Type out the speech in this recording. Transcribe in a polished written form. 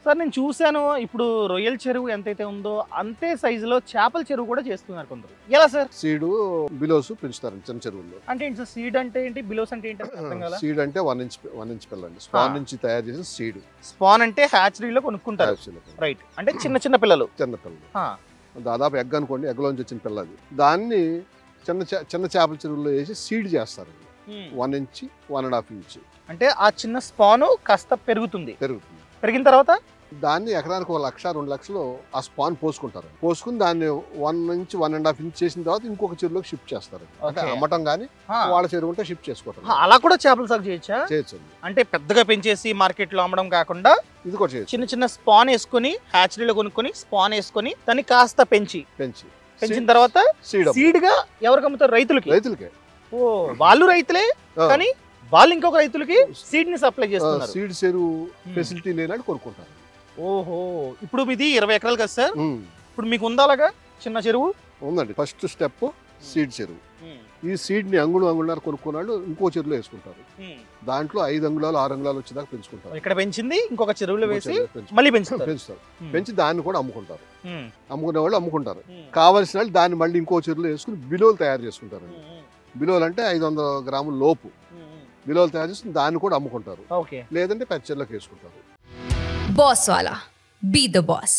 Sir నేను చూశాను ఇప్పుడు రొయ్యల చెరువు ఎంతైతే ఉందో అంతే సైజులో చేపల చెరువు కూడా చేస్తున్నారు కొందరు. ఎలా సార్? సీడ్ బిలోస్ పెంచుతారు చిన్న చెరువుల్లో. అంటే ఏంటి సార్ సీడ్ అంటే ఏంటి, బిలోస్ అంటే ఏంటి అర్థం కాలా? సీడ్ అంటే 1 ఇంచ్ పిల్లండి, స్పాన్ నుంచి తయారు చేసిన సీడ్. స్పాన్ అంటే హ్యాచరీలో కొనుక్కుంటారు, రైట్? అంటే చిన్న చిన్న పిల్లలు. చిన్న పిల్లలు దాదాపు ఎగ్ అనుకోండి, ఎగ్లోంచి వచ్చిన పిల్ల అది. దాన్ని చిన్న చేపల చెరువుల్లో వేసి సీడ్ చేస్తారు. 1 ఇంచ్ 1.5 ఇంచ్ అంటే ఆ చిన్న స్పాన్ కాస్త పెరుగుతుంది. పెరిగిన తర్వాత దాన్ని ఎకరానికి 1 లక్ష 2 లక్షలు ఆ స్పాన్ పోసుకుంటారు. పోసుకుని దాన్ని 1 ఇంచ్ 1.5 ఇంచ్ చేసిన తర్వాత ఇంకొక చెరువులోకి షిఫ్ట్ చేస్తారు. అంటే అమ్మటం కానీ వాళ్ళ చెరువు ఉంటే షిఫ్ట్ చేసుకోవటం. అలా కూడా చేపలు సాగు చేయొచ్చా? చేయొచ్చు. అంటే పెద్దగా పెంచేసి మార్కెట్ లో అమ్మడం కాకుండా ఇది కూడా చేయొచ్చు. చిన్న చిన్న స్పాన్ వేసుకుని హ్యాచరీలో కొనుక్కొని స్పాన్ వేసుకొని దాన్ని కాస్త పెంచిన తర్వాత సీడ్ గా ఎవరికి అమ్ముతారు? రైతులకే. ఓ వాళ్ళు రైతులే, కానీ వాళ్ళు ఇంకొక రైతులకి సీడ్ ని సప్లై చేస్తున్నారు. సీడ్ చెరువు ఫెసిలిటీ లేనట్టు కొనుక్కుంటారు. ఓహో, ఇప్పుడు మీది 20 ఎకరాలు కదా సార్? ఇప్పుడు మీకు ఉందాలగా చిన్న చెరువు ఉందండి. ఫస్ట్ స్టెప్ సీడ్ చెరువు. ఈ సీడ్ ని అంగుళాలు కొనుక్కున్నాడు ఇంకో చెరువులో వేసుకుంటారు. దాంట్లో 5 అంగుళాలు 6 అంగుళాలు వచ్చేదాకా పెంచుకుంటారు. ఇక్కడ పెంచింది ఇంకొక చెరువులో వేసి మళ్ళీ పెంచుతారు. పెంచి దాన్ని కూడా అమ్ముకుంటారు. అమ్ముకునే వాళ్ళు అమ్ముకుంటారు. కావలసిన వాళ్ళు దాన్ని మళ్ళీ ఇంకో చెరువులో వేసుకుని బిలోలు తయారు చేసుకుంటారు. బిలోలు అంటే 500 గ్రాముల లోపు బిలోలు తయారు చేసుకుని దాన్ని కూడా అమ్ముకుంటారు. లేదంటే పెద్ద చెరువులోకి వేసుకుంటారు. Boss Wala. Be the boss.